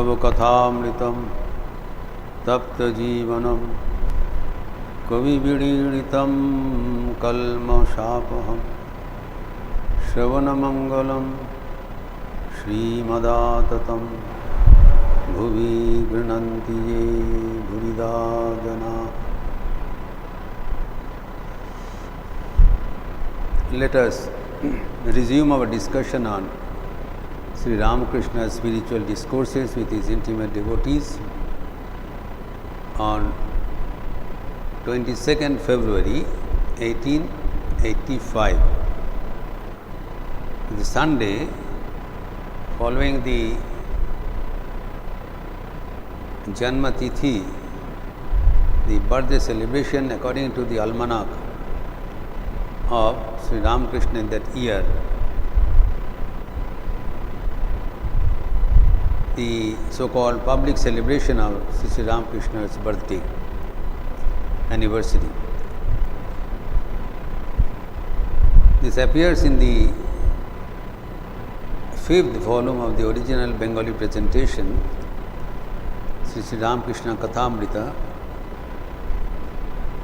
तव कथामृतं तप्तजीवनं कविविडीडितं कल्मषापहं श्रवणमङ्गलं श्रीमदाततं भुवि गृह्णन्ति ये भुविदा जनाः. Let us resume our discussion on Sri Ramakrishna's spiritual discourses with his intimate devotees on 22nd February 1885. The Sunday following the Janma Tithi, the birthday celebration according to the almanac of Sri Ramakrishna in that year, the so-called public celebration of Sri Ramakrishna's birthday anniversary. This appears in the 5th volume of the original Bengali presentation, Sri Ramakrishna Kathamrita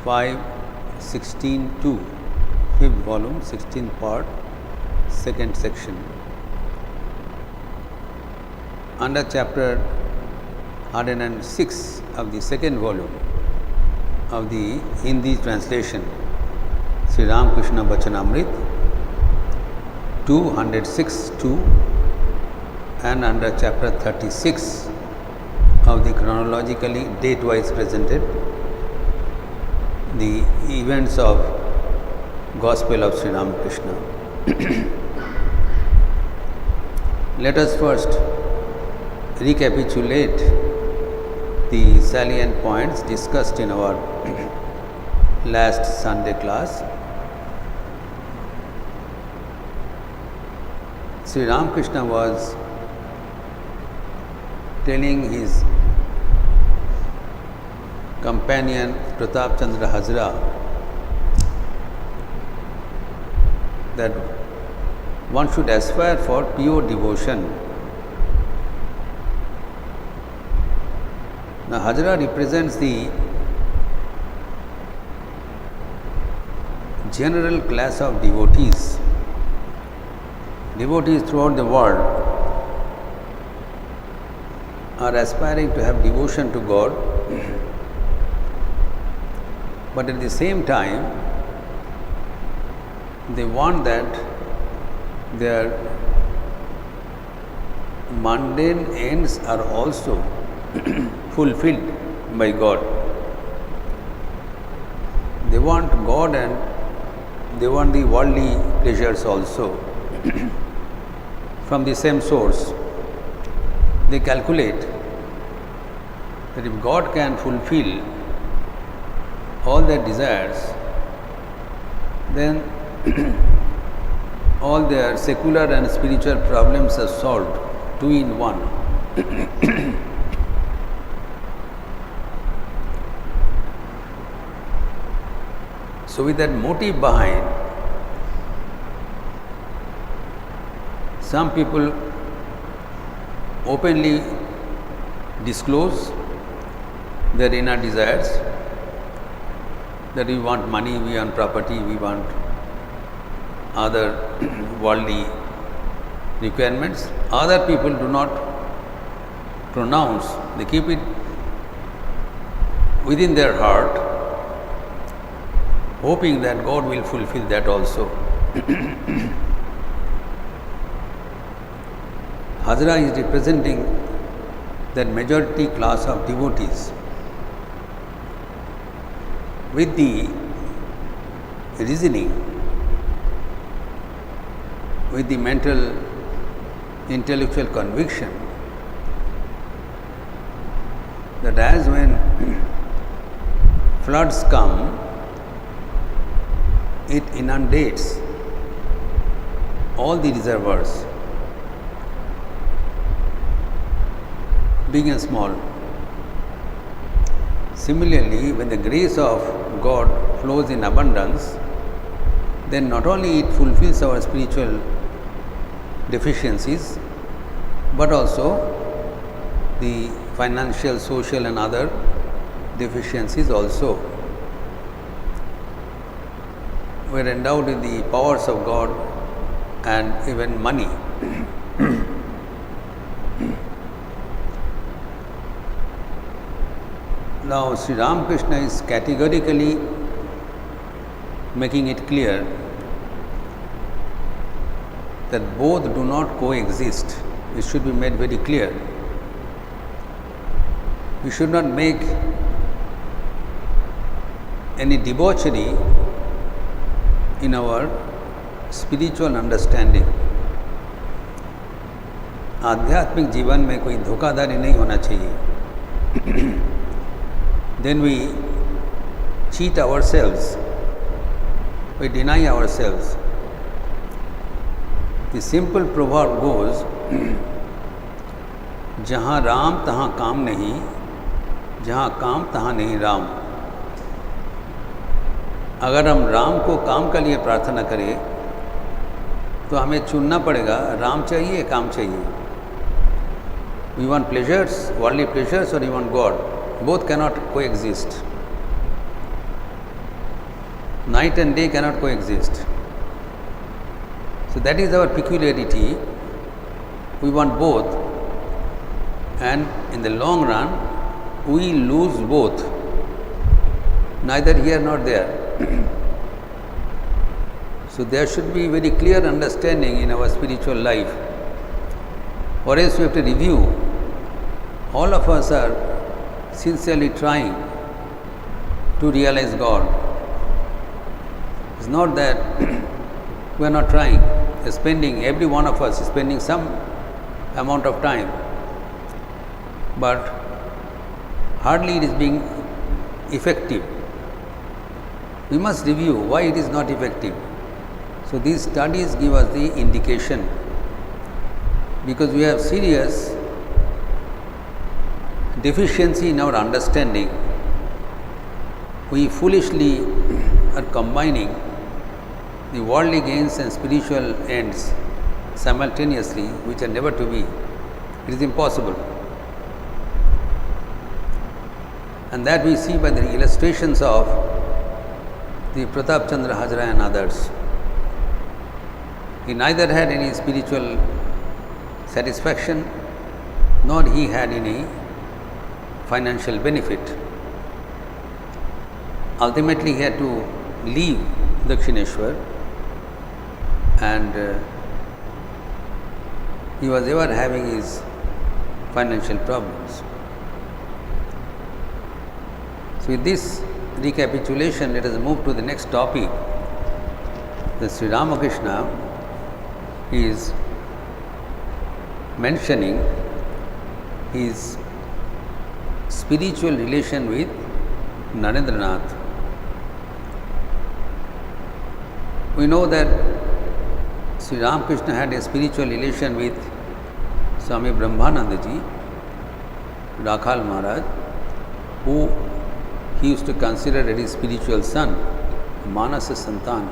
5:16-2, 5th volume, 16th part, 2nd section. Under chapter 106 of the 2nd volume of the Hindi translation, Sri Ramakrishna Vachanamrit 206-2, and under chapter 36 of the chronologically date-wise presented the events of Gospel of Sri Ramakrishna. Let us first recapitulate the salient points discussed in our last Sunday class. Sri Ramakrishna was telling his companion Pratap Chandra Hazra that one should aspire for pure devotion. Now, Hazra represents the general class of devotees. Devotees throughout the world are aspiring to have devotion to God, but at the same time, they want that their mundane ends are also fulfilled by God. They want God and they want the worldly pleasures also from the same source. They calculate that if God can fulfill all their desires, then all their secular and spiritual problems are solved, two in one. So with that motive behind, some people openly disclose their inner desires, that we want money, we want property, we want other worldly requirements. Other people do not pronounce, they keep it within their heart, hoping that God will fulfill that also. Hazra is representing that majority class of devotees with the reasoning, with the mental, intellectual conviction that as when floods come, it inundates all the reservoirs, big and small. Similarly, when the grace of God flows in abundance, then not only it fulfills our spiritual deficiencies, but also the financial, social and other deficiencies also. We are endowed with the powers of God and even money. Now, Sri Ramakrishna is categorically making it clear that both do not coexist. It should be made very clear. We should not make any debauchery in our spiritual understanding. आध्यात्मिक जीवन में कोई धोखाधड़ी नहीं होना चाहिए. Then we cheat ourselves, we deny ourselves. The simple proverb goes, जहाँ राम तहाँ काम नहीं, जहाँ काम तहाँ नहीं राम. अगर हम राम को काम के लिए प्रार्थना करें तो हमें चुनना पड़ेगा, राम चाहिए काम चाहिए. We want pleasures, worldly pleasures, or we want God. Both cannot coexist. Night and day cannot coexist. So that is our peculiarity. We want both, and in the long run we lose both, neither here nor there. So there should be very clear understanding in our spiritual life, or else we have to review. All of us are sincerely trying to realize God. It's not that we are not trying. Every one of us is spending some amount of time, but hardly it is being effective. We must review why it is not effective. So these studies give us the indication, because we have serious deficiency in our understanding. We foolishly are combining the worldly gains and spiritual ends simultaneously, which are never to be. It is impossible. And that we see by the illustrations of the Pratap Chandra Hazara and others. He neither had any spiritual satisfaction, nor he had any financial benefit. Ultimately, he had to leave Dakshineshwar, and he was ever having his financial problems. So with this recapitulation, let us move to the next topic. The Sri Ramakrishna is mentioning his spiritual relation with Narendranath. We know that Sri Ramakrishna had a spiritual relation with Swami Brahmanandaji, Rakhal Maharaj, who he used to consider as his spiritual son, Manasa Santan.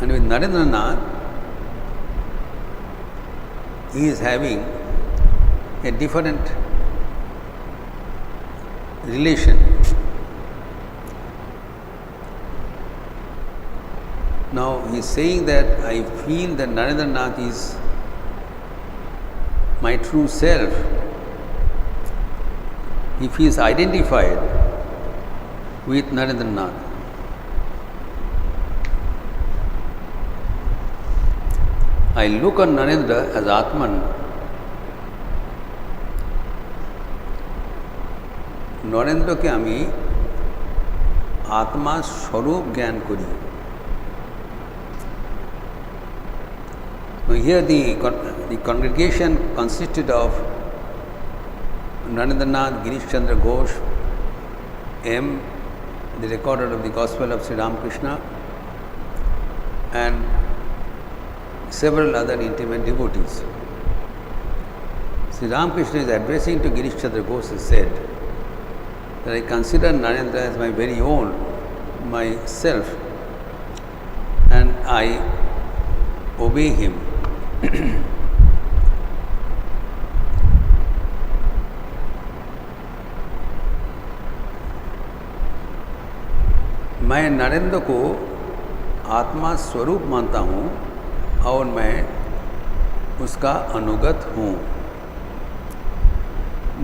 And with Narendranath, he is having a different relation. Now he is saying that I feel that Narendranath is my true self. If he is identified with Narendranath, I look on Narendra as Atman. Narendra ke ami Atma Swarup Gyan kori. Now here the congregation consisted of Narendranath, Girish Chandra Ghosh, M., the recorder of the Gospel of Sri Ramakrishna, and several other intimate devotees. Sri Ramakrishna is addressing to Girish Chandra Ghosh and said that I consider Narendra as my very own, myself, and I obey him. मैं नरेंद्र को आत्मा स्वरूप मानता हूँ और मैं उसका अनुगत हूँ.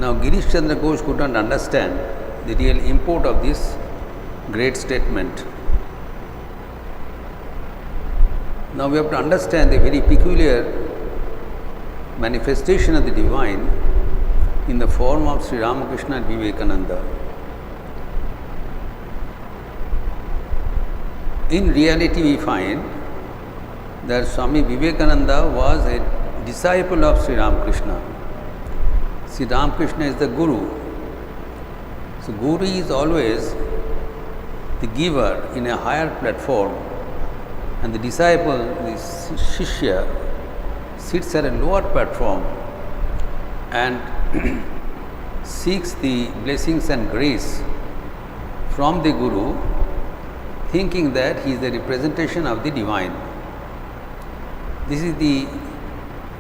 Now Girish Chandra Ghosh could not understand the real import of this great statement. Now we have to understand the very peculiar manifestation of the divine in the form of Sri Ramakrishna and Vivekananda. In reality, we find that Swami Vivekananda was a disciple of Sri Ramakrishna. Sri Ramakrishna is the Guru. So, Guru is always the giver in a higher platform, and the disciple, the Shishya, sits at a lower platform and seeks the blessings and grace from the Guru, thinking that he is the representation of the divine. This is the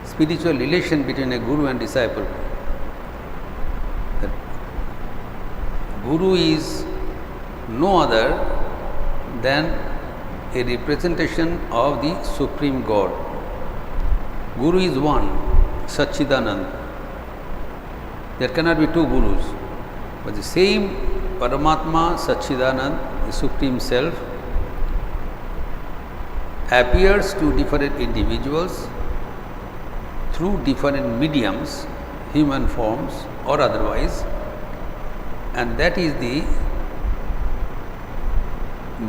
spiritual relation between a Guru and disciple. The Guru is no other than a representation of the Supreme God. Guru is one, Satchidanand. There cannot be two Gurus, but the same Paramatma, Satchidanand, the Supreme Self, appears to different individuals through different mediums, human forms or otherwise, and that is the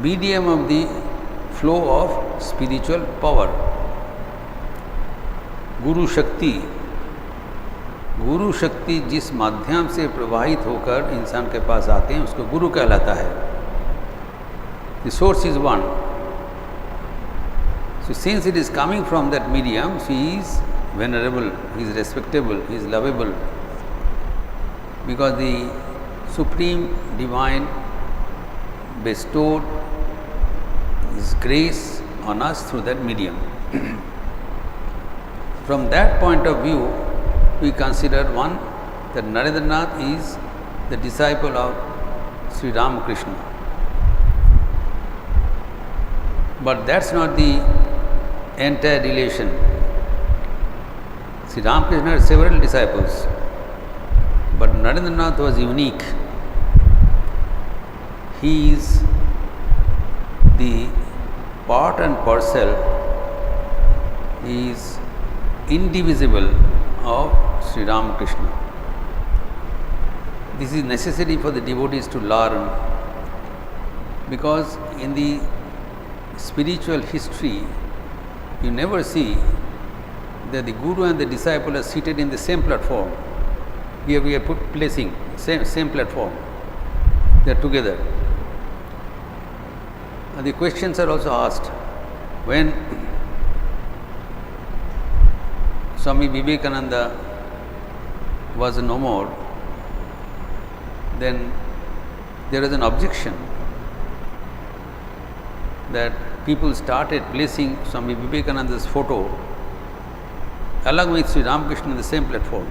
medium of the flow of spiritual power. गुरु शक्ति जिस माध्यम से प्रवाहित होकर इंसान के पास आते हैं उसको गुरु कहलाता है. The source is one. So since it is coming from that medium, he is venerable, he is respectable, he is lovable, because the Supreme Divine bestowed His grace on us through that medium. From that point of view, we consider one, that Narendranath is the disciple of Sri Ramakrishna. But that's not the entire relation. Sri Ramakrishna had several disciples, but Narendranath was unique. He is the part and parcel, he is indivisible of Sri Ramakrishna. This is necessary for the devotees to learn, because in the spiritual history you never see that the Guru and the disciple are seated in the same platform. Here we are placing same platform, they are together. And the questions are also asked. When Swami Vivekananda was no more, then there is an objection that people started placing Swami Vivekananda's photo along with Sri Ramakrishna on the same platform.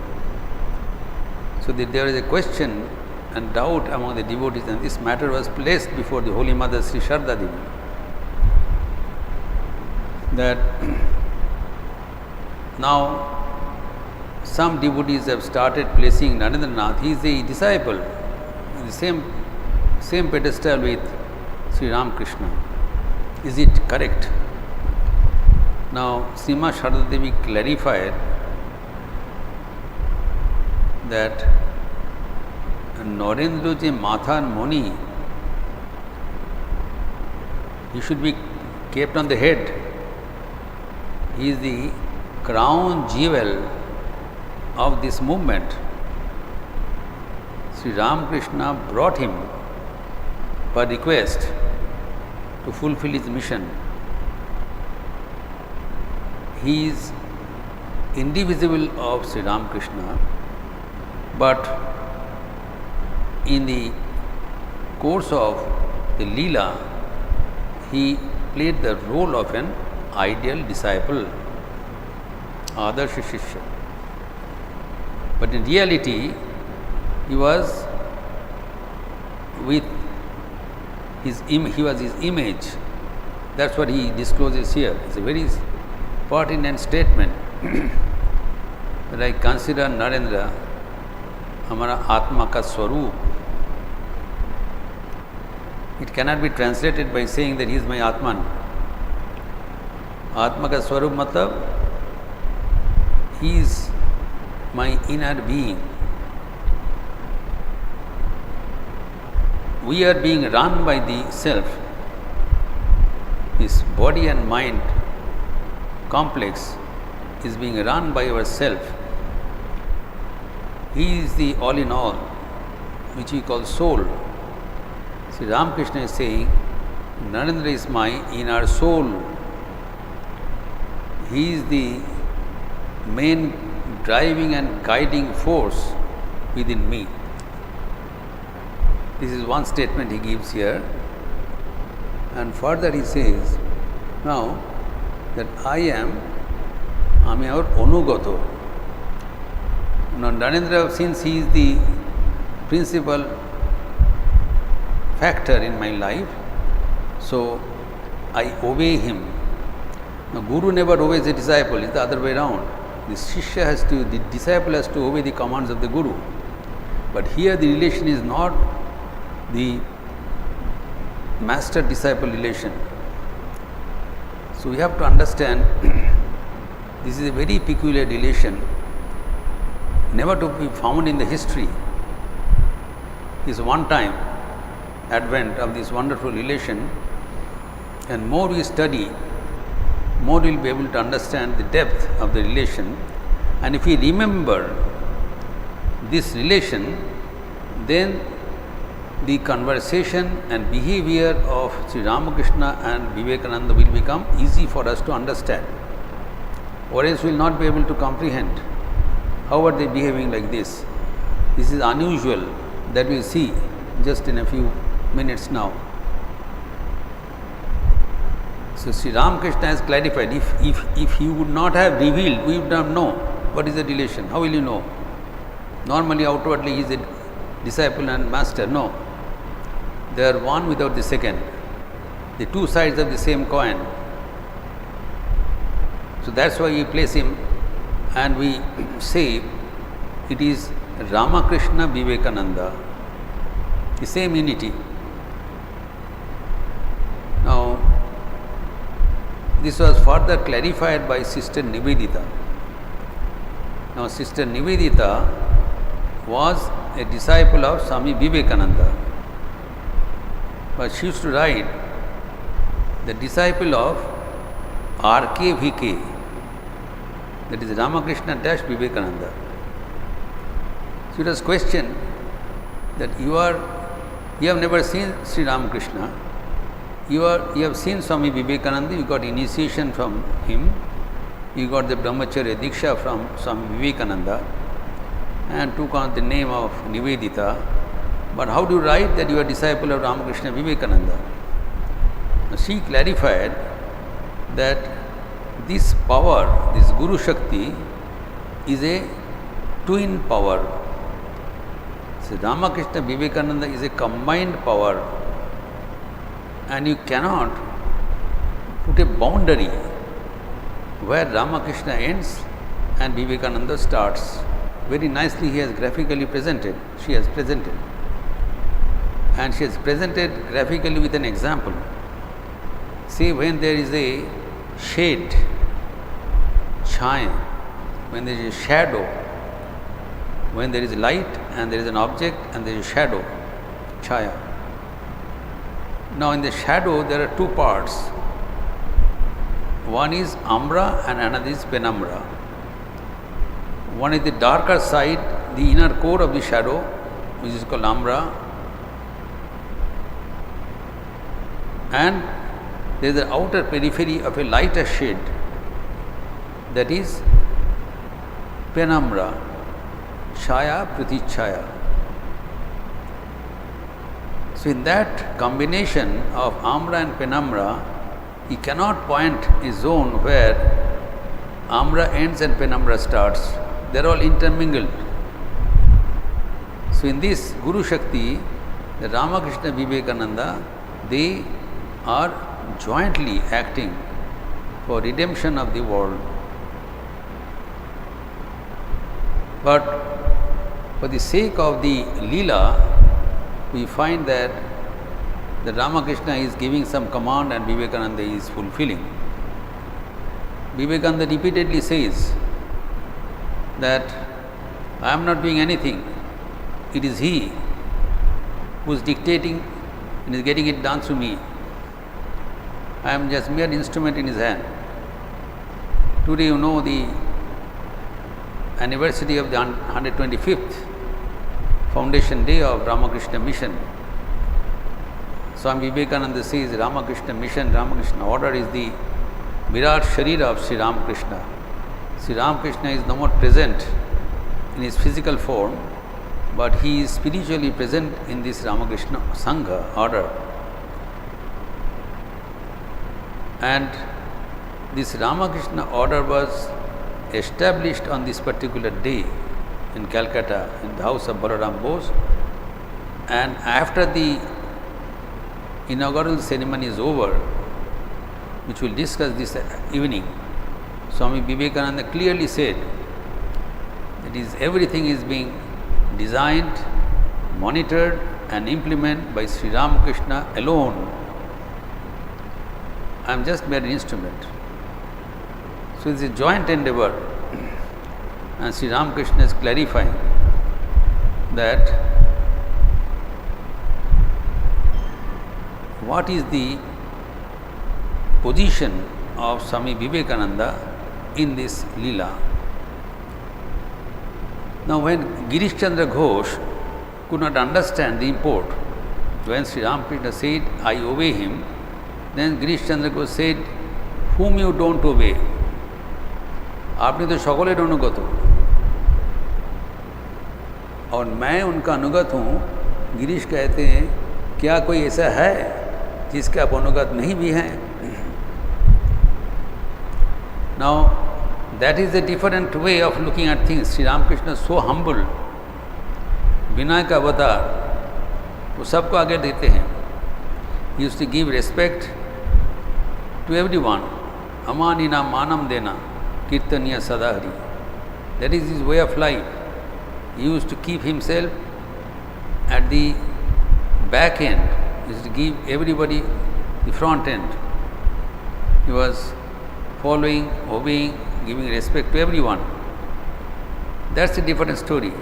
So there is a question and doubt among the devotees, and this matter was placed before the Holy Mother Sri Sharda Devi, that now some devotees have started placing Narendranath, he is a disciple, in the same pedestal with Sri Ramakrishna. Is it correct? Now Srima Sharda Devi clarified that Narendra je Matha and Moni, he should be kept on the head. He is the crown jewel of this movement. Sri Ramakrishna brought him per request to fulfill his mission. He is indivisible of Sri Ramakrishna, but in the course of the Leela, he played the role of an ideal disciple, Adarsha Shishya. But in reality, he was with he was his image. That's what he discloses here. It's a very pertinent statement that I consider Narendra Hamara Atma ka Swarup. It cannot be translated by saying that he is my Atman. Atma ka Swarup matlab, he is my inner being. We are being run by the self. This body and mind complex is being run by our self. He is the all in all, which we call soul. See, Ramakrishna is saying, Narendra is my inner soul. He is the main driving and guiding force within me. This is one statement he gives here. And further he says, now that আমি ওর অনুগত. Now Narendra, since he is the principal factor in my life, so I obey him. Now Guru never obeys a disciple, it's the other way around. The disciple has to obey the commands of the Guru. But here the relation is not the master-disciple relation. So we have to understand this is a very peculiar relation, never to be found in the history. This one-time advent of this wonderful relation, and more we study, more we will be able to understand the depth of the relation. And if we remember this relation, then the conversation and behavior of Sri Ramakrishna and Vivekananda will become easy for us to understand, or else we will not be able to comprehend how are they behaving like this. This is unusual, that we will see just in a few minutes now. So Sri Ramakrishna has clarified, if he would not have revealed, we would not know what is the relation. How will you know? Normally outwardly he is a disciple and master. No. They are one without the second, the two sides of the same coin. So that's why we place him and we say it is Ramakrishna Vivekananda, the same unity. Now, this was further clarified by Sister Nivedita. Now, Sister Nivedita was a disciple of Swami Vivekananda. But she used to write, the disciple of RKVK, that is Ramakrishna dash Vivekananda. So it was questioned that you have never seen Sri Ramakrishna, you have seen Swami Vivekananda, you got initiation from him, you got the Brahmacharya Diksha from Swami Vivekananda and took on the name of Nivedita. But how do you write that you are a disciple of Ramakrishna Vivekananda? Now she clarified that this power, this Guru Shakti, is a twin power. So Ramakrishna Vivekananda is a combined power, and you cannot put a boundary where Ramakrishna ends and Vivekananda starts. Very nicely he has graphically presented, she has presented. And she has presented graphically with an example. See, when there is a shade, chaya, when there is a shadow, when there is light and there is an object and there is a shadow, chaya. Now in the shadow there are two parts. One is ambra and another is penumbra. One is the darker side, the inner core of the shadow, which is called ambra, and there is the outer periphery of a lighter shade, that is penumbra, chaya, pratichaya. So in that combination of ambra and penumbra, he cannot point a zone where ambra ends and penumbra starts. They are all intermingled. So in this Guru Shakti, the Ramakrishna Vivekananda they are jointly acting for redemption of the world. But for the sake of the Leela, we find that the Ramakrishna is giving some command and Vivekananda is fulfilling. Vivekananda repeatedly says that I am not doing anything. It is he who is dictating and is getting it done through me. I am just mere instrument in his hand. Today you know the anniversary of the 125th foundation day of Ramakrishna mission. Swami Vivekananda says Ramakrishna mission, Ramakrishna order is the Virat Sharira of Sri Ramakrishna. Sri Ramakrishna is no more present in his physical form, but he is spiritually present in this Ramakrishna Sangha order. And this Ramakrishna order was established on this particular day in Calcutta in the house of Balaram Bose, and after the inaugural ceremony is over, which we'll discuss this evening, Swami Vivekananda clearly said that everything is being designed, monitored and implemented by Sri Ramakrishna alone. I am just mere instrument. So it's a joint endeavor, and Sri Ramakrishna is clarifying that what is the position of Swami Vivekananda in this Leela. Now when Girish Chandra Ghosh could not understand the import, when Sri Ramakrishna said, I obey him, then Girish Chandra Ghosh said, whom you don't obey? आपने तो সকলের अनुगत हो और मैं उनका अनुगत हूँ. गिरीश कहते हैं क्या कोई ऐसा है जिसके आप अनुगत नहीं भी हैं? Now that is a different way of looking at things. Sri Ramakrishna is so humble, विनय का अवतार, वो सबको आगे देते हैं. He used to give respect to everyone. अमानिना मानम देना कीर्तनिया सदाहरि. That is his way of life. He used to keep himself at the back end. He used to give everybody the front end. He was following, obeying, giving respect to everyone. That's a different story.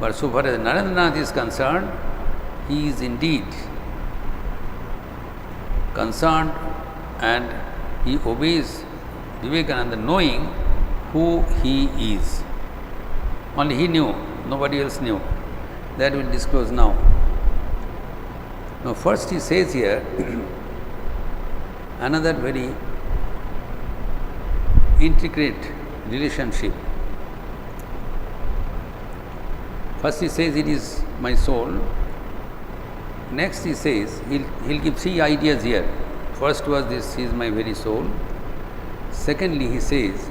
But so far as Narendranath is concerned, he is indeed concerned and he obeys Vivekananda knowing who he is. Only he knew, nobody else knew. That will disclose now. Now first he says here another very intricate relationship. First he says it is my soul. Next he says, he'll give three ideas here. First was this, he is my very soul. Secondly he says,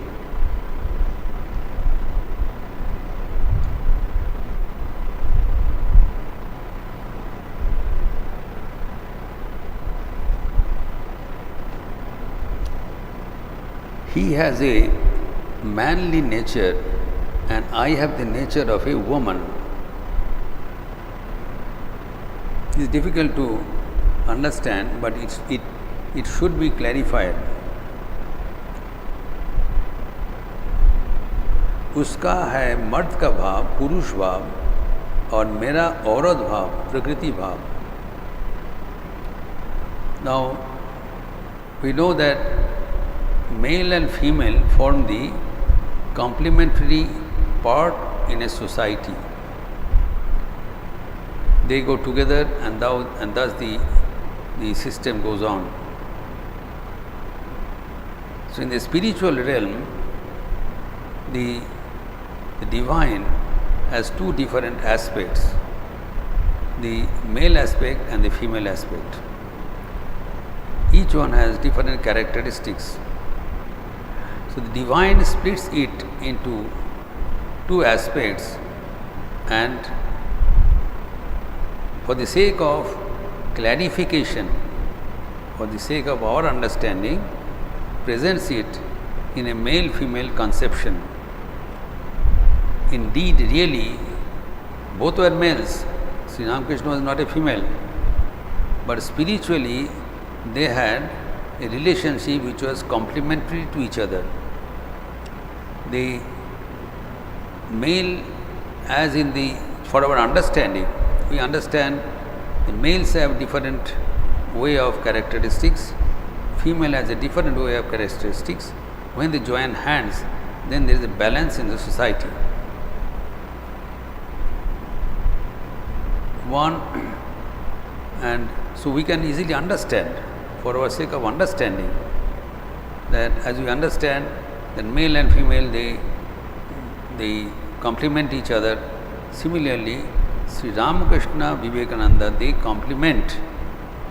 he has a manly nature and I have the nature of a woman. It is difficult to understand, but it should be clarified. उसका है मर्द का भाव, पुरुष भाव, और मेरा औरत भाव, प्रकृति भाव. Now we know that male and female form the complementary part in a society. They go together and thus the system goes on. So in the spiritual realm, the divine has two different aspects, the male aspect and the female aspect. Each one has different characteristics. So the divine splits it into two aspects, and for the sake of clarification for the sake of our understanding, presents it in a male-female conception. Indeed, really, both were males. Sri Ramakrishna was not a female, but spiritually they had a relationship which was complementary to each other. The male, as in the, for our understanding, we understand the males have different way of characteristics, female has a different way of characteristics. When they join hands, then there is a balance in the society. And so we can easily understand, for our sake of understanding, that as we understand that male and female they complement each other. Similarly, Sri Ramakrishna, Vivekananda, they complement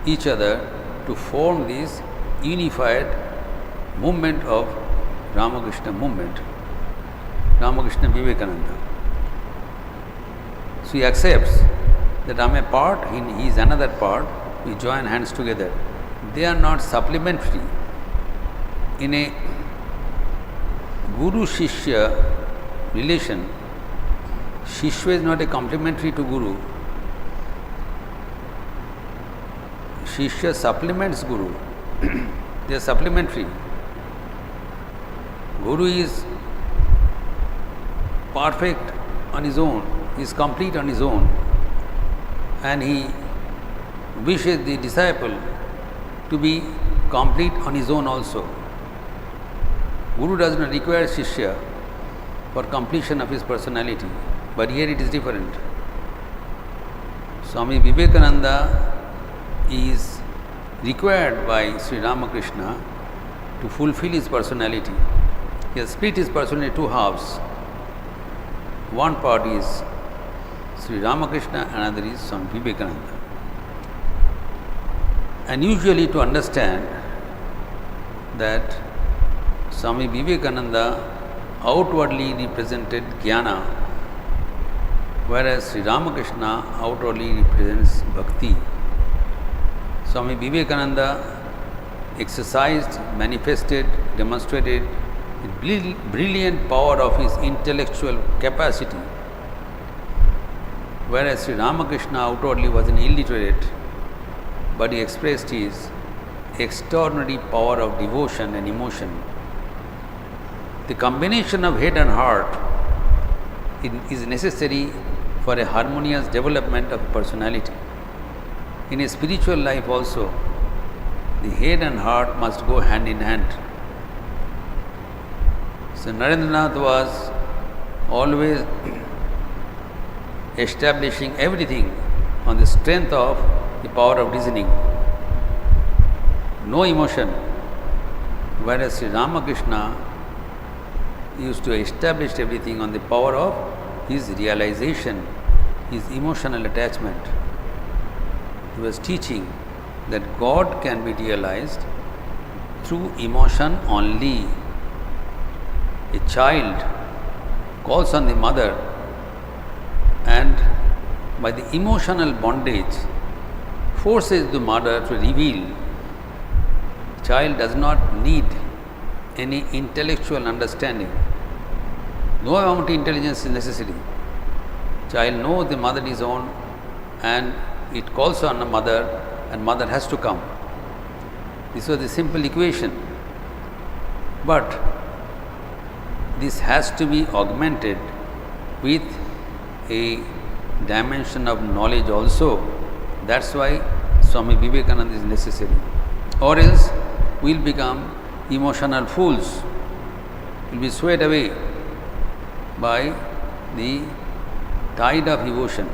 each other to form this unified movement of Ramakrishna movement, Ramakrishna Vivekananda. So he accepts that I am a part, he is another part, we join hands together. They are not supplementary. In a Guru-Shishya relation, Shishya is not a complementary to Guru. Shishya supplements Guru. They are supplementary. Guru is perfect on his own, he is complete on his own, and he wishes the disciple to be complete on his own also. Guru does not require Shishya for completion of his personality, but here it is different. Swami Vivekananda is required by Sri Ramakrishna to fulfill his personality. He has split his personality into two halves. One part is Sri Ramakrishna, another is Swami Vivekananda. And usually to understand that Swami Vivekananda outwardly represented Jnana, whereas Sri Ramakrishna outwardly represents Bhakti. Swami Vivekananda exercised, manifested, demonstrated the brilliant power of his intellectual capacity, whereas Sri Ramakrishna outwardly was an illiterate, but he expressed his extraordinary power of devotion and emotion. The combination of head and heart is necessary for a harmonious development of personality. In a spiritual life also, the head and heart must go hand in hand. So Narendranath was always establishing everything on the strength of the power of reasoning. No emotion. Whereas Sri Ramakrishna used to establish everything on the power of his realization, his emotional attachment. He was teaching that God can be realized through emotion only. A child calls on the mother, and by the emotional bondage forces the mother to reveal. The child does not need any intellectual understanding. No amount of intelligence is necessary. Child knows the mother is on, and it calls on the mother, and mother has to come. This was the simple equation. But this has to be augmented with a dimension of knowledge also. That's why Swami Vivekananda is necessary. Or else we will become emotional fools. We will be swept away by the tide of devotion.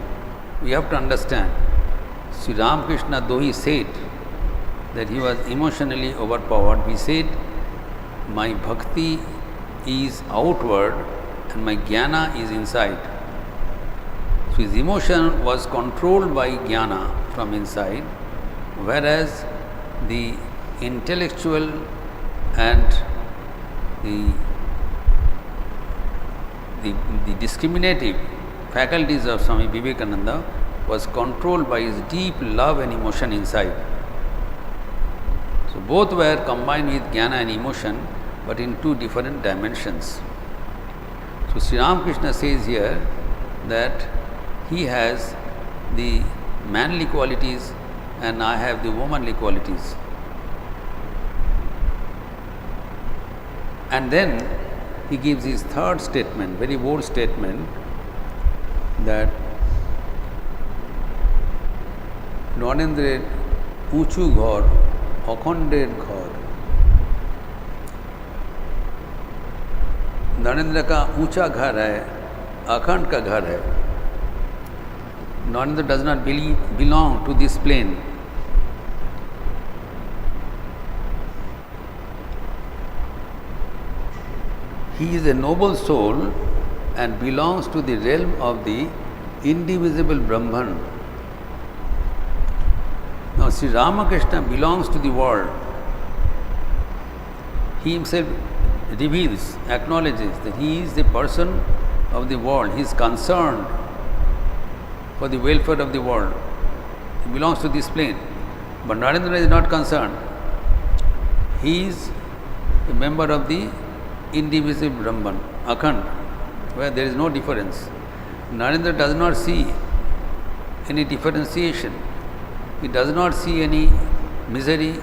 We have to understand, Sri Ramakrishna, though he said that he was emotionally overpowered, he said, my bhakti is outward and my jnana is inside. So his emotion was controlled by jnana from inside, whereas the intellectual and the discriminative faculties of Swami Vivekananda was controlled by his deep love and emotion inside. So both were combined with jnana and emotion, but in two different dimensions. So Sri Ramakrishna says here that he has the manly qualities and I have the womanly qualities. And then he gives his third statement, very bold statement, that নরেন্দ্রের উঁচু ঘর अखंडेर घर। नरेंद्र का ऊंचा घर है, अखंड का घर है। Narendra does not belong to this plane. He is a noble soul and belongs to the realm of the indivisible Brahman. Now, Sri Ramakrishna belongs to the world. He himself reveals, acknowledges that he is the person of the world. He is concerned for the welfare of the world. He belongs to this plane. But Narendra is not concerned. He is a member of the indivisible Brahman, Akhand, where there is no difference. Narendra does not see any differentiation. He does not see any misery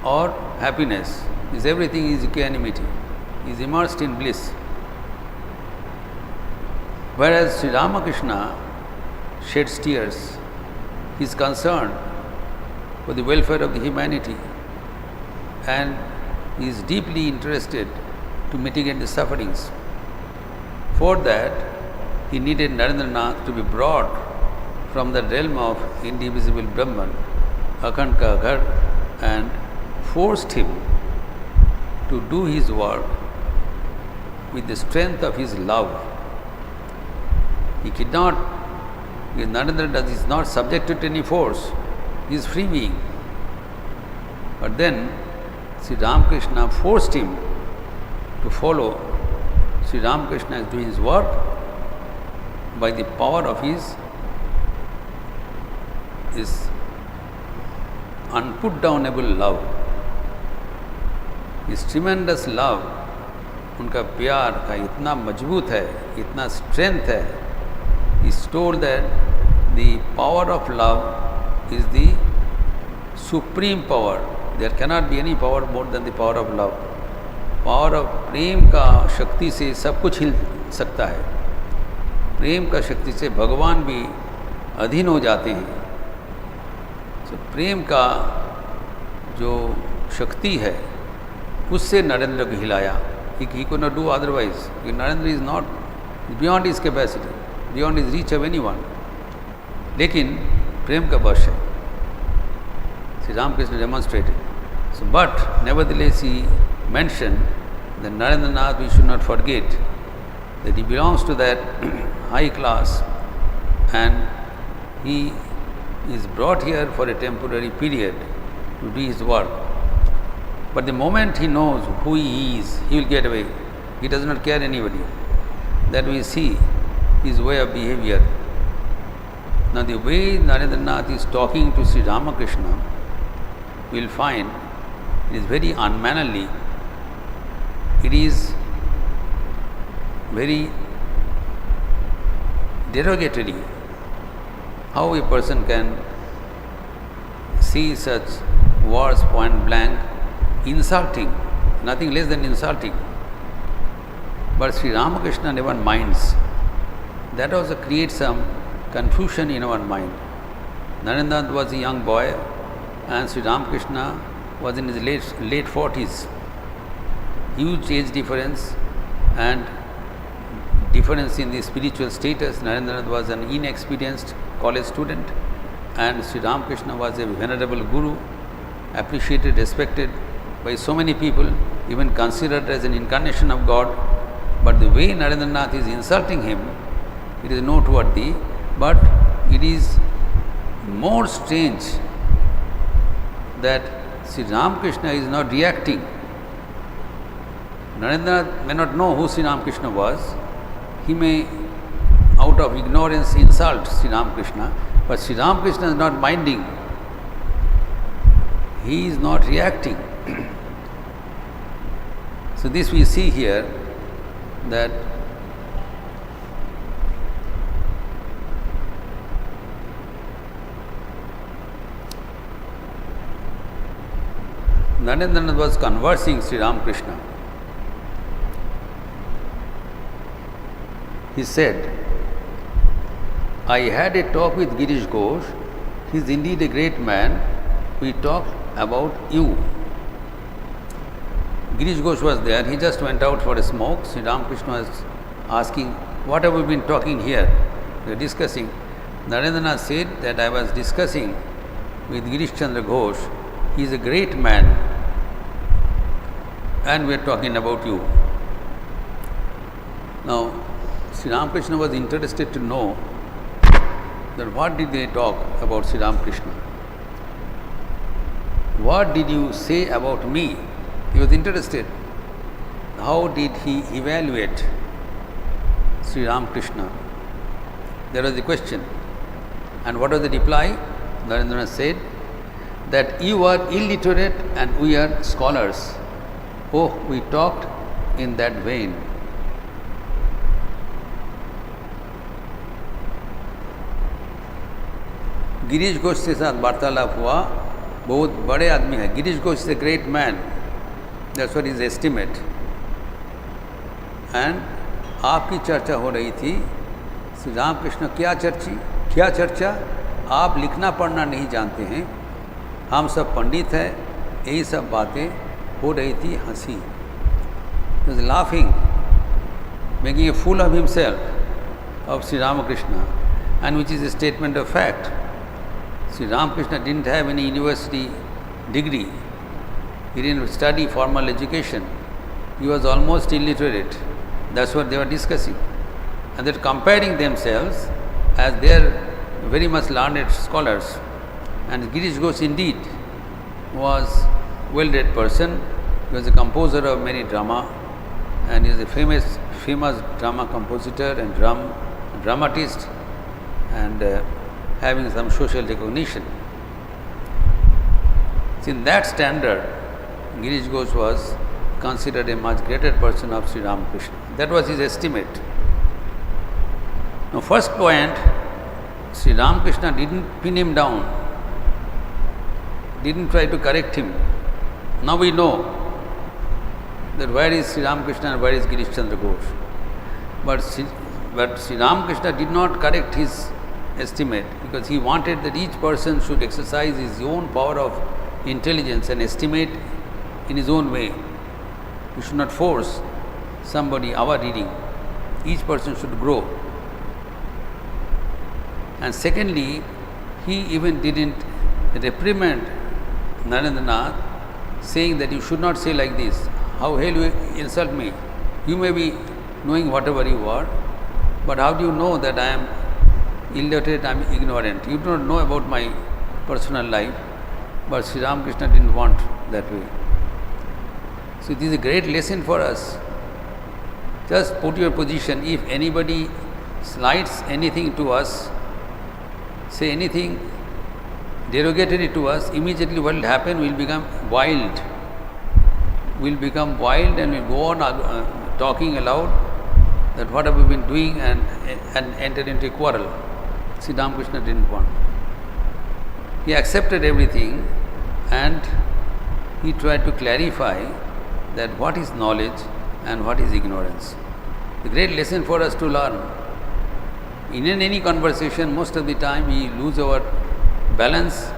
or happiness. Everything is equanimity. He is immersed in bliss. Whereas Sri Ramakrishna sheds tears. He is concerned for the welfare of the humanity and he is deeply interested to mitigate the sufferings. For that, he needed Narendranath to be brought from the realm of indivisible Brahman, Akhand Ka Ghar, and forced him to do his work with the strength of his love. He cannot, because Narendra is not subjected to any force, he is free being. But then Sri Ramakrishna forced him to follow. Sri Ramakrishna is doing his work by the power of his unputdownable love, his tremendous love. उनका प्यार का इतना मजबूत है, इतना strength है. He told that the power of love is the supreme power. There cannot be any power more than the power of love. Power of प्रेम का शक्ति से सब कुछ हिल सकता है. प्रेम का शक्ति से भगवान भी अधीन हो जाते हैं. तो प्रेम का जो शक्ति है उससे नरेंद्र को हिलाया. He could not do otherwise. Narendra is not beyond his capacity, beyond his reach of anyone. लेकिन प्रेम का वश है. Sri Ramakrishna demonstrated. So, but nevertheless he mentioned that Narendranath, we should not forget that he belongs to that high class and he is brought here for a temporary period to do his work. But the moment he knows who he is, he will get away. He does not care anybody. That we see his way of behavior. Now the way Narendranath is talking to Sri Ramakrishna, we will find it is very unmannerly. It is very derogatory. How a person can see such words point blank, insulting, nothing less than insulting. But Sri Ramakrishna never minds. That also creates some confusion in our mind. Narendranath was a young boy and Sri Ramakrishna was in his late 40s. Huge age difference and difference in the spiritual status. Narendranath was an inexperienced college student and Sri Ramakrishna was a venerable guru, appreciated, respected by so many people, even considered as an incarnation of God. But the way Narendranath is insulting him, it is noteworthy, but it is more strange that Sri Ramakrishna is not reacting. Narendranath may not know who Sri Ramakrishna was. He may, out of ignorance, insult Sri Ramakrishna, but Sri Ramakrishna is not minding. he is not reacting. So this we see here, that Narendra was conversing Sri Ramakrishna. He said, I had a talk with Girish Ghosh. He is indeed a great man. We talked about you. Girish Ghosh was there. He just went out for a smoke. Sri Ramakrishna was asking, what have we been talking here? We were discussing. Narendra said that I was discussing with Girish Chandra Ghosh. He is a great man, and we are talking about you. Now, Sri Ramakrishna was interested to know that what did they talk about Sri Ramakrishna? What did you say about me? He was interested. How did he evaluate Sri Ramakrishna? There was the question. And what was the reply? Narendra said that you are illiterate and we are scholars. Oh, we talked in that vein. Girish Ghosh के साथ वार्तालाप हुआ. बहुत बड़े आदमी है. Girish Ghosh is a great man. That's what is estimate. And आपकी चर्चा हो रही थी. श्री रामकृष्ण क्या चर्चा? आप लिखना पढ़ना नहीं जानते हैं, हम सब पंडित हैं. यही सब बातें हो रही थी. हंसी. He was laughing, making a fool of himself of Sri Ramakrishna, and which is a statement of fact. Sri Ramakrishna didn't have any university degree. He didn't study formal education. He was almost illiterate. That's what they were discussing. And they're comparing themselves as they're very much learned scholars. And Girish Ghosh indeed was a well-read person. He was a composer of many drama, and he is a famous drama compositor and dramatist, and having some social recognition. So in that standard, Girish Ghosh was considered a much greater person of Sri Ramakrishna. That was his estimate. Now, first point, Sri Ramakrishna didn't pin him down, didn't try to correct him. Now we know that where is Sri Ramakrishna and where is Girish Chandra Ghosh. But Sri Ramakrishna did not correct his estimate, because he wanted that each person should exercise his own power of intelligence and estimate in his own way. We should not force somebody our reading. Each person should grow. And secondly, he even didn't reprimand Narendranath, saying that you should not say like this. How hell you insult me? You may be knowing whatever you are, but how do you know that I am illiterate, I am ignorant? You do not know about my personal life. But Sri Ramakrishna didn't want that way. So this is a great lesson for us. Just put your position. If anybody slights anything to us, say anything derogatory to us, immediately what will happen? We will become wild. We will become wild and we will go on talking aloud that what have we been doing, and enter into a quarrel. Sri Ramakrishna didn't want. He accepted everything and he tried to clarify that what is knowledge and what is ignorance. The great lesson for us to learn. In any conversation, most of the time we lose our balance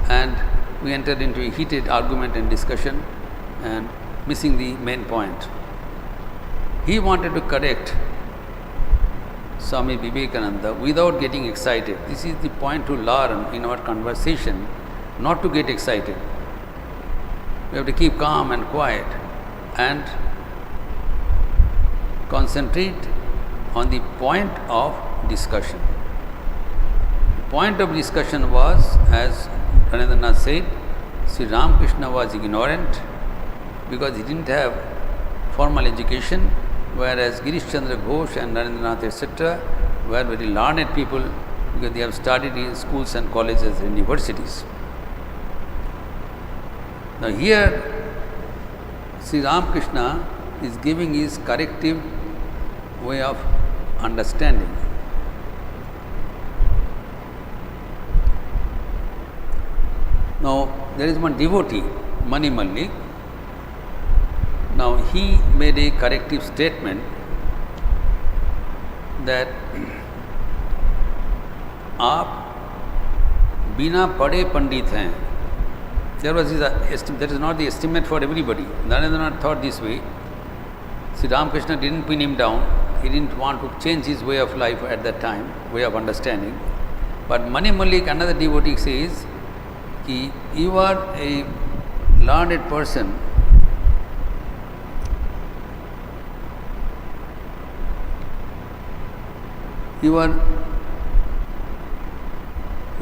and we enter into a heated argument and discussion and missing the main point. He wanted to correct Swami Vivekananda without getting excited. This is the point to learn in our conversation, not to get excited. We have to keep calm and quiet and concentrate on the point of discussion. The point of discussion was, as Narendranath said, Sri Ramakrishna was ignorant because he didn't have formal education, whereas Girish Chandra Ghosh and Narendranath etc. were very learned people because they have studied in schools and colleges and universities. Now here, Sri Ramakrishna is giving his corrective way of understanding. Now, there is one devotee, Mani Malik. Now, he made a corrective statement that आप बिना पढ़े पंडित हैं. That is not the estimate for everybody. Narendra thought this way. Sri Ramakrishna didn't pin him down. He didn't want to change his way of life at that time, way of understanding. But Mani Malik, another devotee, says, कि you are a learned person. You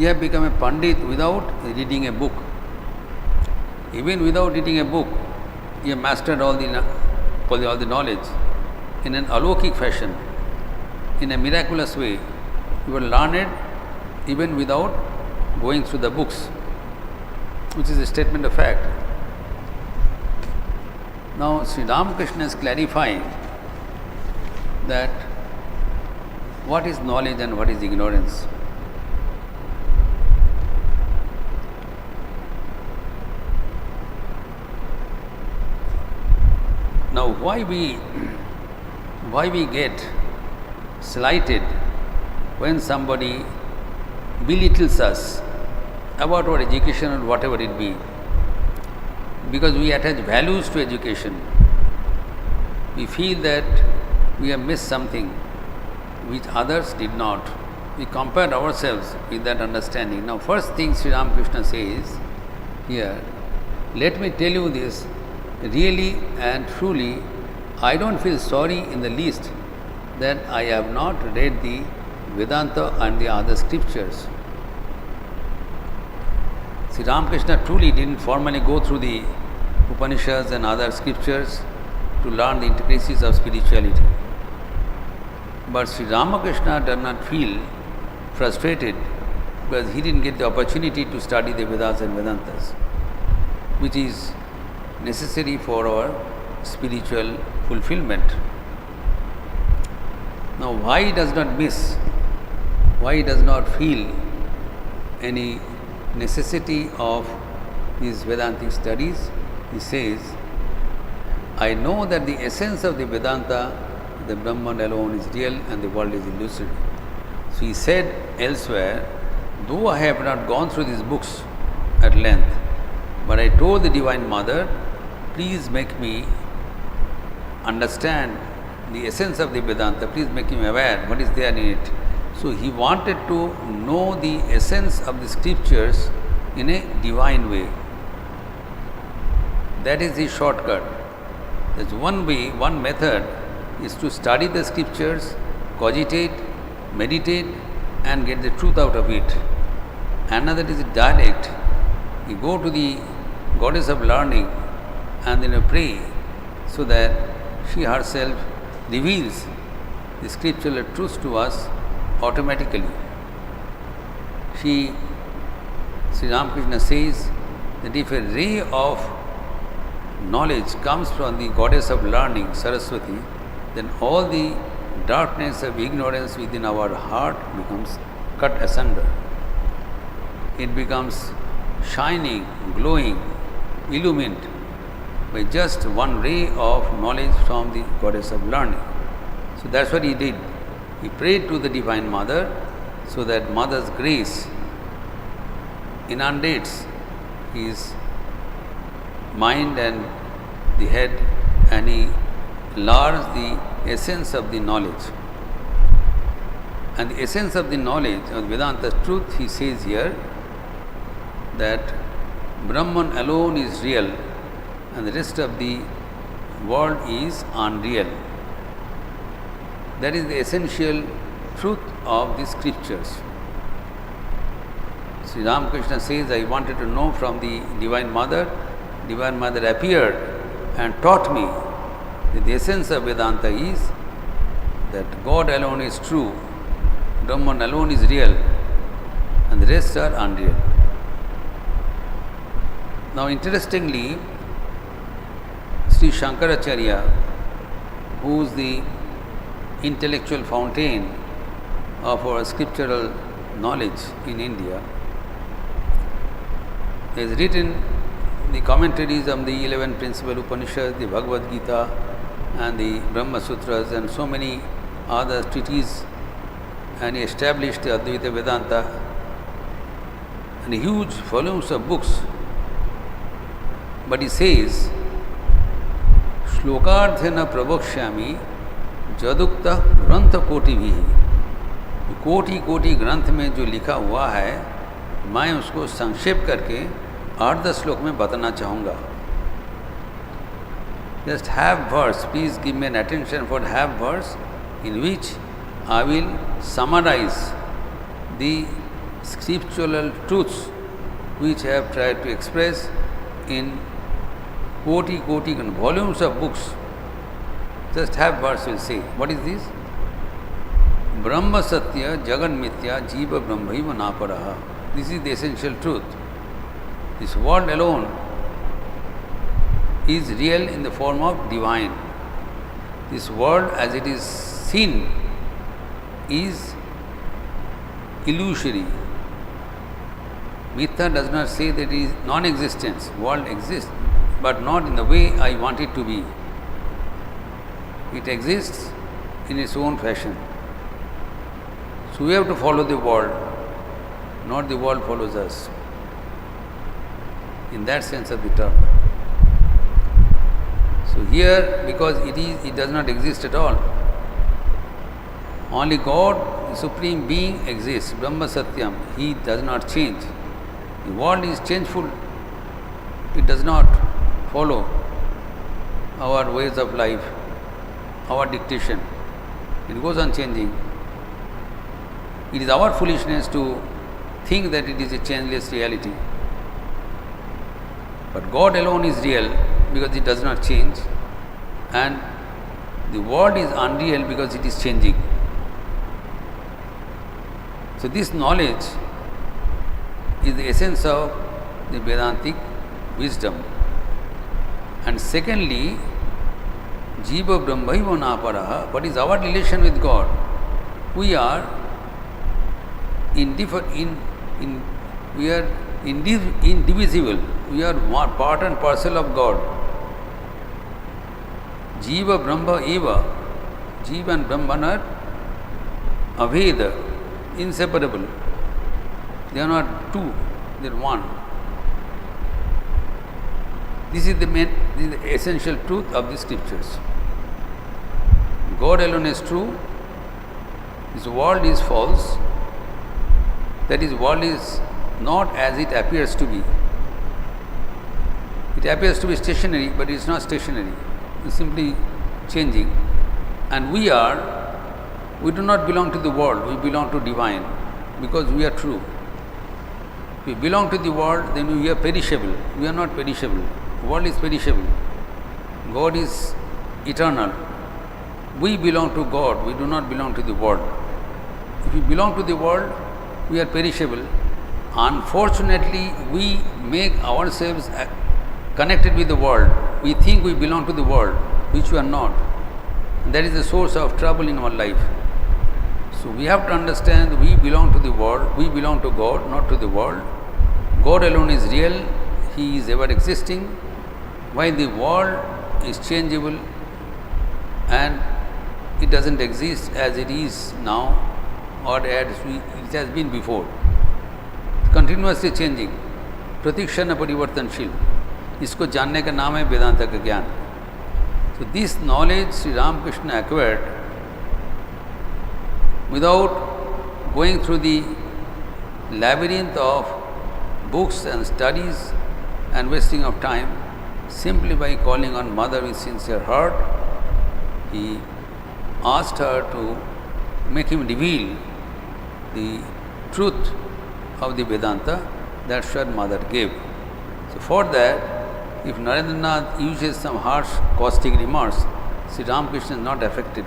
have become a pandit without reading a book. Even without reading a book, you have mastered all the knowledge in an alokik fashion, in a miraculous way. You are learned even without going through the books, which is a statement of fact. Now, Sri Ramakrishna is clarifying that what is knowledge and what is ignorance. Now, why we get slighted when somebody belittles us about our education or whatever it be? Because we attach values to education. We feel that we have missed something which others did not. We compare ourselves with that understanding. Now, first thing Sri Ramakrishna says here, let me tell you this, really and truly, I don't feel sorry in the least that I have not read the Vedanta and the other scriptures. Sri Ramakrishna truly didn't formally go through the Upanishads and other scriptures to learn the intricacies of spirituality. But Sri Ramakrishna does not feel frustrated because he didn't get the opportunity to study the Vedas and Vedantas, which is necessary for our spiritual fulfillment. Now, why he does not miss, why he does not feel any necessity of his Vedantic studies? He says, I know that the essence of the Vedanta, the Brahman alone is real and the world is illusory. So he said elsewhere, though I have not gone through these books at length, but I told the Divine Mother, please make me understand the essence of the Vedanta, please make him aware what is there in it. So he wanted to know the essence of the scriptures in a divine way. That is the shortcut. There's one way, one method is to study the scriptures, cogitate, meditate, and get the truth out of it. Another is direct. You go to the goddess of learning and then you pray so that she herself reveals the scriptural truths to us automatically. Sri Ramakrishna says that if a ray of knowledge comes from the goddess of learning, Saraswati, then all the darkness of ignorance within our heart becomes cut asunder. It becomes shining, glowing, illumined by just one ray of knowledge from the goddess of learning. So that's what he did. He prayed to the Divine Mother so that Mother's grace inundates his mind and the head, and he learns the essence of the knowledge. And the essence of the knowledge of Vedanta's truth, he says here, that Brahman alone is real and the rest of the world is unreal. That is the essential truth of the scriptures. Sri Ramakrishna says, I wanted to know from the Divine Mother. Divine Mother appeared and taught me that the essence of Vedanta is that God alone is true, Brahman alone is real, and the rest are unreal. Now, interestingly, Sri Shankaracharya, who is the intellectual fountain of our scriptural knowledge in India, has written the commentaries on the 11 principal Upanishads, the Bhagavad Gita, and the Brahma Sutras, and so many other treatises, and he established the Advaita Vedanta, and huge volumes of books. But he says, श्लोकार्थेन प्रवक्ष्यामि जदुक्ता ग्रंथ कोटि भी, कोटि कोटि ग्रंथ में जो लिखा हुआ है मैं उसको संक्षेप करके 8-10 श्लोक में बताना चाहूँगा. Just have verse, please give me an attention for have verse in which I will summarize the scriptural truths which I have tried to express in koti volumes of books. Just have verse will say. What is this? Brahma Satya Jagan Mithya Jiva Brahmaiva Naparaha. This is the essential truth. This world alone is real in the form of divine. This world as it is seen is illusory. Mithya does not say that it is non-existence. World exists, but not in the way I want it to be. It exists in its own fashion. So we have to follow the world, not the world follows us. In that sense of the term. So here, because it does not exist at all. Only God, the Supreme Being, exists. Brahma Satyam. He does not change. The world is changeful. It does not follow our ways of life, our dictation. It goes on changing. It is our foolishness to think that it is a changeless reality. But God alone is real because it does not change, and the world is unreal because it is changing. So this knowledge is the essence of the Vedantic wisdom. And secondly, Jiva Brahmaiva Naparaha. What is our relation with God? We are indivisible. We are part and parcel of God. Jiva Brahma Eva. Jiva and Brahman are Aveda, inseparable. They are not two, they are one. This is the essential truth of the scriptures. God alone is true. This world is false. That is, world is not as it appears to be. It appears to be stationary, but it is not stationary. It is simply changing. And we do not belong to the world, we belong to divine, because we are true. If we belong to the world, then we are perishable. We are not perishable. The world is perishable. God is eternal. We belong to God, we do not belong to the world. If we belong to the world, we are perishable. Unfortunately, we make ourselves connected with the world. We think we belong to the world, which we are not. And that is the source of trouble in our life. So we have to understand we belong to the world, we belong to God, not to the world. God alone is real, He is ever existing, while the world is changeable and it doesn't exist as it is now or as it has been before. Continuously changing, pratikshana parivartanshil. इसको जानने का नाम है वेदांत का ज्ञान. So this knowledge Sri Ramakrishna acquired without going through the labyrinth of books and studies and wasting of time, simply by calling on Mother with sincere heart. He asked her to make him reveal the truth of the Vedanta that Shad Mother gave. So for that, if Narendranath uses some harsh caustic remarks, Sri Ramakrishna is not affected.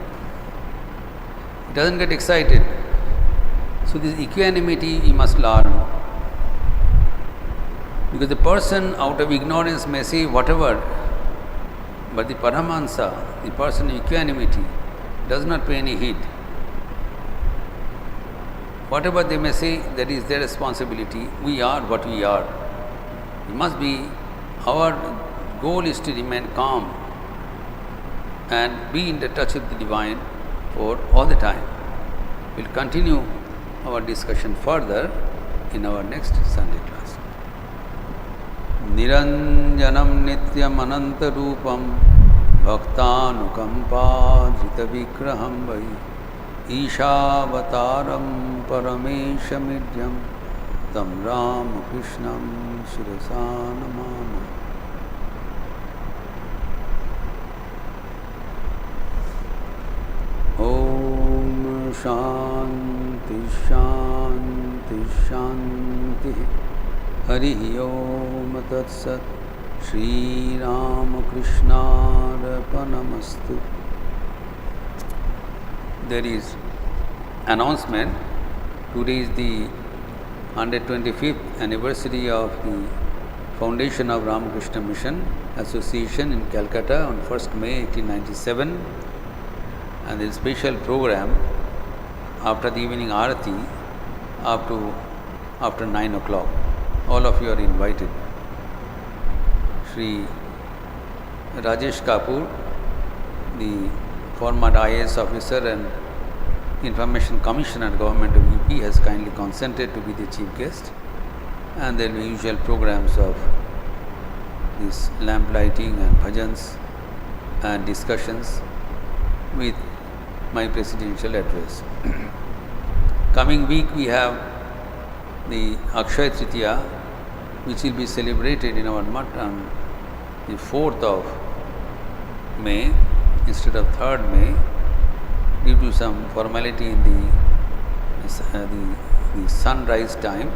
He doesn't get excited. So this equanimity he must learn. Because the person out of ignorance may say whatever, but the Paramahansa, the person of equanimity, does not pay any heed. Whatever they may say, that is their responsibility. We are what we are. It must be, our goal is to remain calm and be in the touch with the Divine for all the time. We'll continue our discussion further in our next Sunday class. Niranjanam nityam anantarupam bhaktanukampa vigraham vai Ishavataram parameshamidyam tam Ramakrishnam shirasa namama. Om Shanti Shanti Shanti Hari Om Tat Sat Shri Ramakrishna Arpanamastu. There is announcement. Today is the 125th anniversary of the foundation of Ramakrishna Mission Association in Calcutta on 1st May 1897, and there is a special program after the evening Arati up to after 9 o'clock. All of you are invited. Shri Rajesh Kapoor, the former IAS officer and Information Commissioner Government of UP, has kindly consented to be the chief guest, and there will be usual programs of this lamp lighting and bhajans and discussions with my presidential address. Coming week we have the Akshaya Tritiya, which will be celebrated in our mutt on the 4th of May instead of 3rd May, due to some formality in the sunrise time.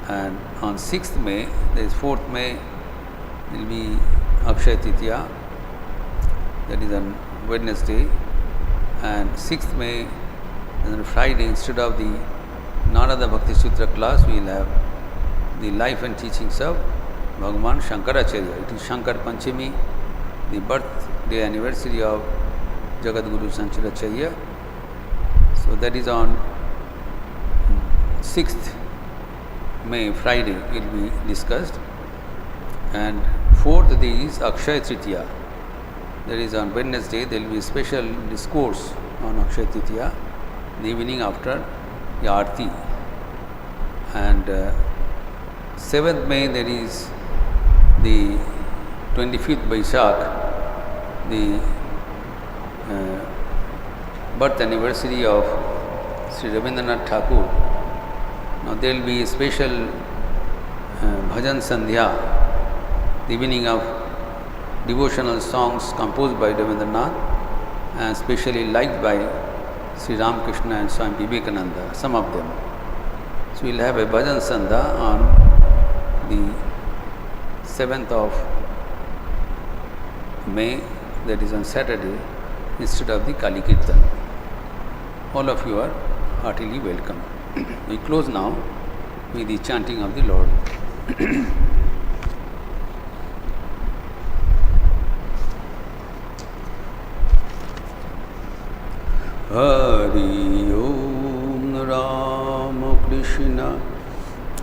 And on 6th May, there is 4th May, there will be Akshaya Tritiya, that is on Wednesday, and 6th May, on Friday, instead of the Narada Bhakti Sutra class, we will have the life and teachings of Bhagavan Shankaracharya. It is Shankar Panchami, the birthday anniversary of Jagadguru Sancharacharya. So that is on 6th May, Friday, will be discussed. And 4th day is Akshaya Tritiya. That is on Wednesday. There will be a special discourse on Akshaya Tritiya in the evening after the Aarti. And 7th May, there is the 25th Baishakh, the birth anniversary of Sri Rabindranath Thakur. Now there will be a special bhajan sandhya, the evening of devotional songs composed by Rabindranath and specially liked by Sri Ramakrishna and Swami Vivekananda, some of them. So we will have a bhajan sandhya on the 7th of May, that is on Saturday, instead of the Kali Kirtan. All of you are heartily welcome. We close now with the chanting of the Lord. Hari Om Ramakrishna,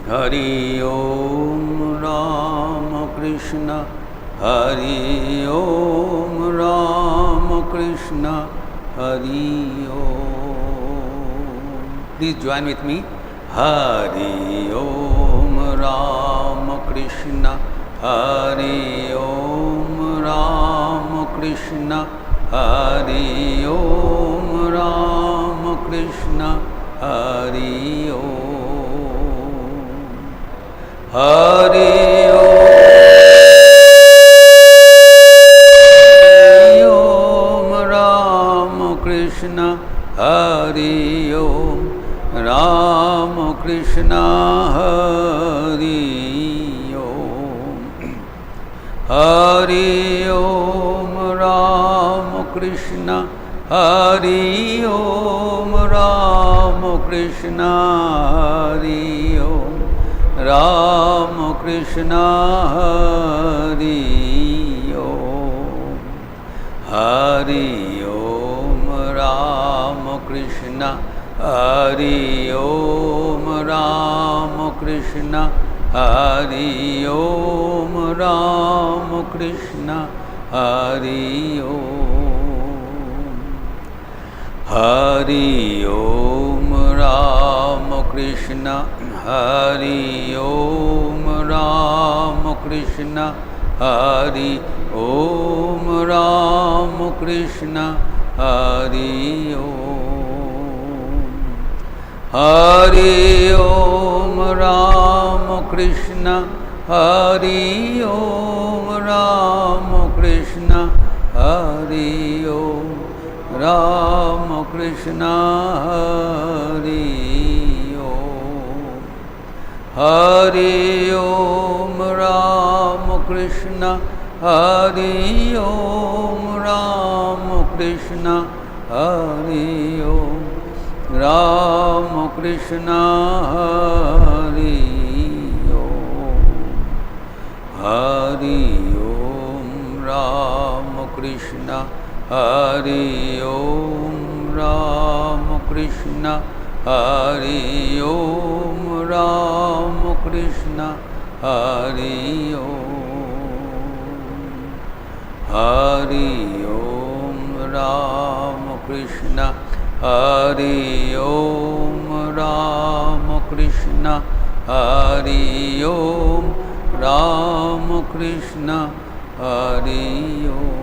Hari Om Ramakrishna, Hari Om Ramakrishna, Hari Om. Please join with me. Hari Om Ramakrishna, Hari Om Ramakrishna, Hari Om Ramakrishna, Hari Om. Hari Om Ramakrishna, Hari Om Ramakrishna, Hari Om. Hari Om Ramakrishna, Hari Om Ramakrishna, Hari Om Ramakrishna Hari Om. Hari Om Ramakrishna Hari Om Ramakrishna Hari Om Ramakrishna Hari Om. Hari Om Ramakrishna Hari Om Ramakrishna Hari Om Ramakrishna Hari Om. Hari Om Ramakrishna Hari Om Ramakrishna Hari Om Ramakrishna Hari Om. Hari Om Ramakrishna Hari Om Ramakrishna Hari Om Ramakrishna Hari Om. Hari Om Ramakrishna Hari Om Ramakrishna Hari Om Ramakrishna Hari Om. Hari Om Ramakrishna Hari Om Ramakrishna Hari Om Ramakrishna Hari Om.